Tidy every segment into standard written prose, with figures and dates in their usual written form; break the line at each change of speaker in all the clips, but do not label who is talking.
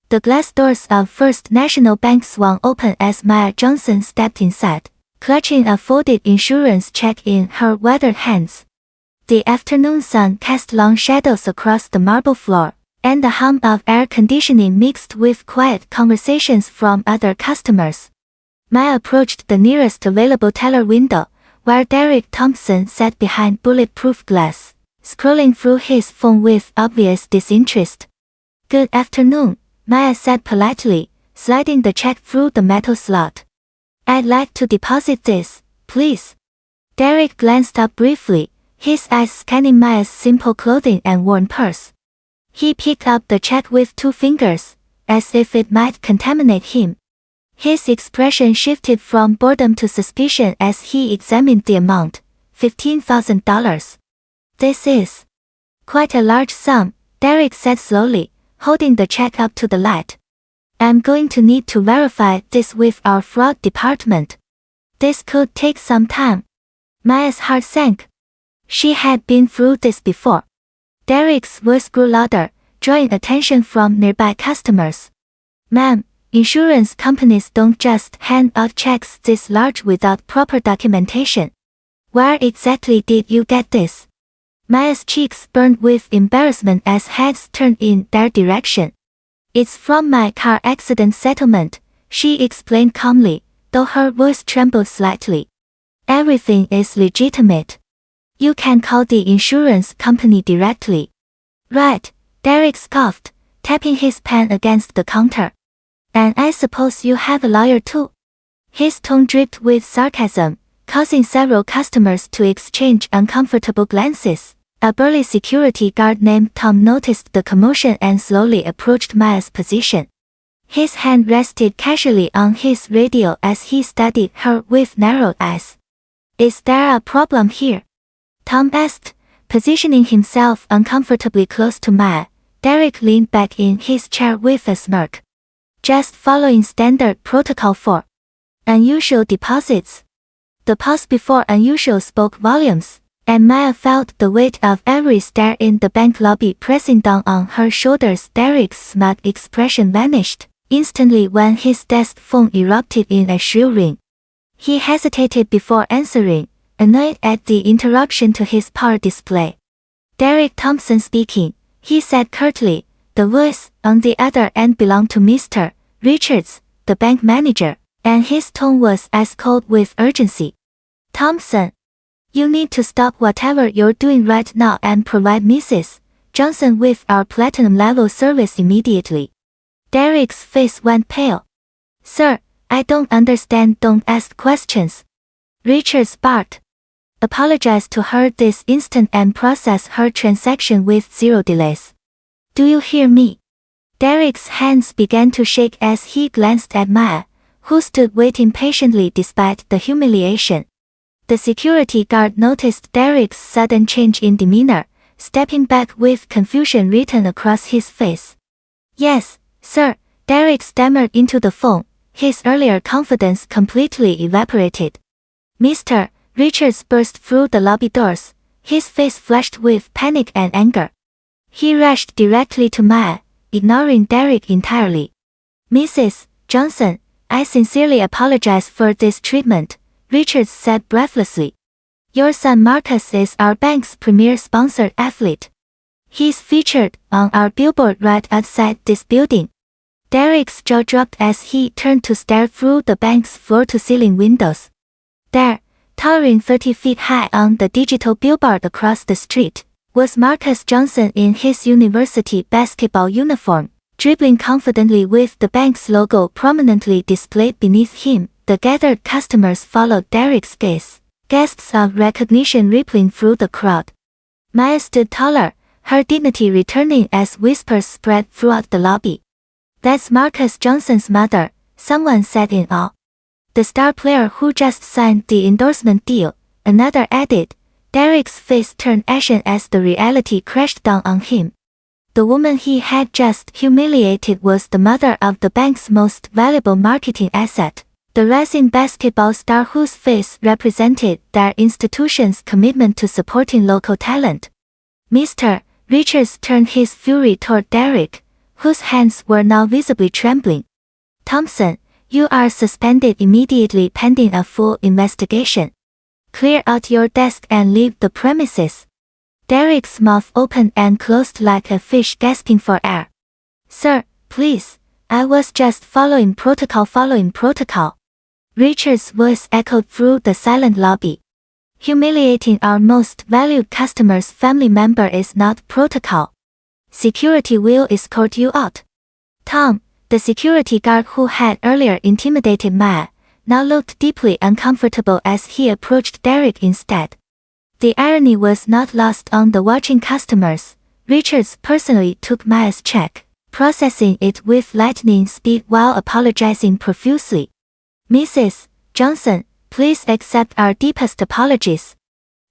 The glass doors of First National Bank swung open as Maya Johnson stepped inside, clutching a folded insurance check in her weathered hands. The afternoon sun cast long shadows across the marble floor, and the hum of air conditioning mixed with quiet conversations from other customers. Maya approached the nearest available teller window, where Derek Thompson sat behind bulletproof glass, scrolling through his phone with obvious disinterest. "Good afternoon," Maya said politely, sliding the check through the metal slot. "I'd like to deposit this, please." Derek glanced up briefly, his eyes scanning Maya's simple clothing and worn purse. He picked up the check with 2 fingers, as if it might contaminate him. His expression shifted from boredom to suspicion as he examined the amount, $15,000. "This is quite a large sum," Derek said slowly, holding the check up to the light. "I'm going to need to verify this with our fraud department. This could take some time." Maya's heart sank. She had been through this before. Derek's voice grew louder, drawing attention from nearby customers. "Ma'am, insurance companies don't just hand out checks this large without proper documentation. Where exactly did you get this?" Maya's cheeks burned with embarrassment as heads turned in their direction. "It's from my car accident settlement," she explained calmly, though her voice trembled slightly. "Everything is legitimate. You can call the insurance company directly." "Right," Derek scoffed, tapping his pen against the counter. "And I suppose you have a lawyer too?" His tone dripped with sarcasm, causing several customers to exchange uncomfortable glances. A burly security guard named Tom noticed the commotion and slowly approached Maya's position. His hand rested casually on his radio as he studied her with narrowed eyes. "Is there a problem here?" Tom asked, positioning himself uncomfortably close to Maya. Derek leaned back in his chair with a smirk. "Just following standard protocol for unusual deposits." The pause before unusual spoke volumes, and Maya felt the weight of every stare in the bank lobby pressing down on her shoulders. Derek's smug expression vanished instantly when his desk phone erupted in a shrill ring. He hesitated before answering, annoyed at the interruption to his power display. "Derek Thompson speaking," he said curtly. The voice on the other end belonged to Mr. Richards, the bank manager, and his tone was as cold with urgency. "Thompson, you need to stop whatever you're doing right now and provide Mrs. Johnson with our platinum level service immediately." Derek's face went pale. "Sir, I don't understand. Don't ask questions," Richards barked. "Apologize to her this instant and process her transaction with 0 delays. Do you hear me?" Derek's hands began to shake as he glanced at Maya, who stood waiting patiently despite the humiliation. The security guard noticed Derek's sudden change in demeanor, stepping back with confusion written across his face. "Yes, sir," Derek stammered into the phone, his earlier confidence completely evaporated. Mr. Richards burst through the lobby doors, his face flushed with panic and anger. He rushed directly to Maya, ignoring Derek entirely. "Mrs. Johnson, I sincerely apologize for this treatment," Richards said breathlessly. "Your son Marcus is our bank's premier sponsored athlete. He's featured on our billboard right outside this building." Derek's jaw dropped as he turned to stare through the bank's floor-to-ceiling windows. There, towering 30 feet high on the digital billboard across the street, was Marcus Johnson in his university basketball uniform, dribbling confidently with the bank's logo prominently displayed beneath him. The gathered customers followed Derek's gaze, gasps of recognition rippling through the crowd. Maya stood taller, her dignity returning as whispers spread throughout the lobby. "That's Marcus Johnson's mother," someone said in awe. "The star player who just signed the endorsement deal," another added. Derek's face turned ashen as the reality crashed down on him. The woman he had just humiliated was the mother of the bank's most valuable marketing asset, the rising basketball star whose face represented their institution's commitment to supporting local talent. Mr. Richards turned his fury toward Derek, whose hands were now visibly trembling. "Thompson, you are suspended immediately pending a full investigation. Clear out your desk and leave the premises." Derek's mouth opened and closed like a fish gasping for air. "Sir, please, I was just following protocol. Richard's voice echoed through the silent lobby. "Humiliating our most valued customer's family member is not protocol. Security will escort you out." Tom, the security guard who had earlier intimidated Maya, now looked deeply uncomfortable as he approached Derek instead. The irony was not lost on the watching customers. Richards personally took Maya's check, processing it with lightning speed while apologizing profusely. "Mrs. Johnson, please accept our deepest apologies.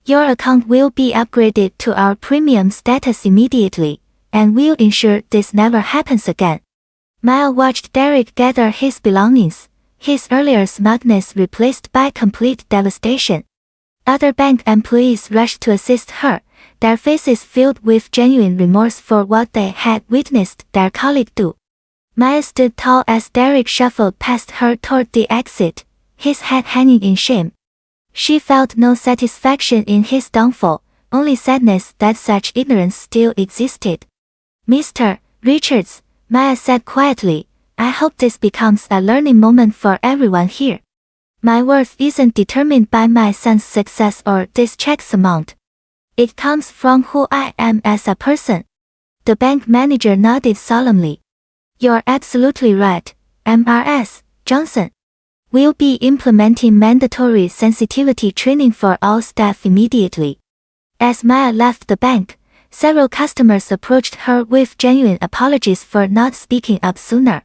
Your account will be upgraded to our premium status immediately, and we'll ensure this never happens again." Maya watched Derek gather his belongings, his earlier smugness replaced by complete devastation. Other bank employees rushed to assist her, their faces filled with genuine remorse for what they had witnessed their colleague do. Maya stood tall as Derek shuffled past her toward the exit, his head hanging in shame. She felt no satisfaction in his downfall, only sadness that such ignorance still existed. "Mr. Richards," Maya said quietly, "I hope this becomes a learning moment for everyone here. My worth isn't determined by my son's success or this check's amount. It comes from who I am as a person." The bank manager nodded solemnly. "You're absolutely right, Mrs. Johnson. We'll be implementing mandatory sensitivity training for all staff immediately." As Maya left the bank, several customers approached her with genuine apologies for not speaking up sooner.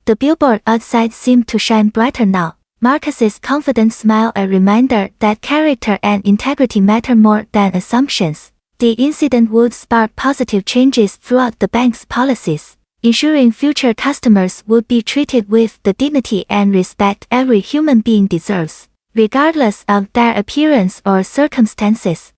The billboard outside seemed to shine brighter now, Marcus's confident smile a reminder that character and integrity matter more than assumptions. The incident would spark positive changes throughout the bank's policies, ensuring future customers would be treated with the dignity and respect every human being deserves, regardless of their appearance or circumstances.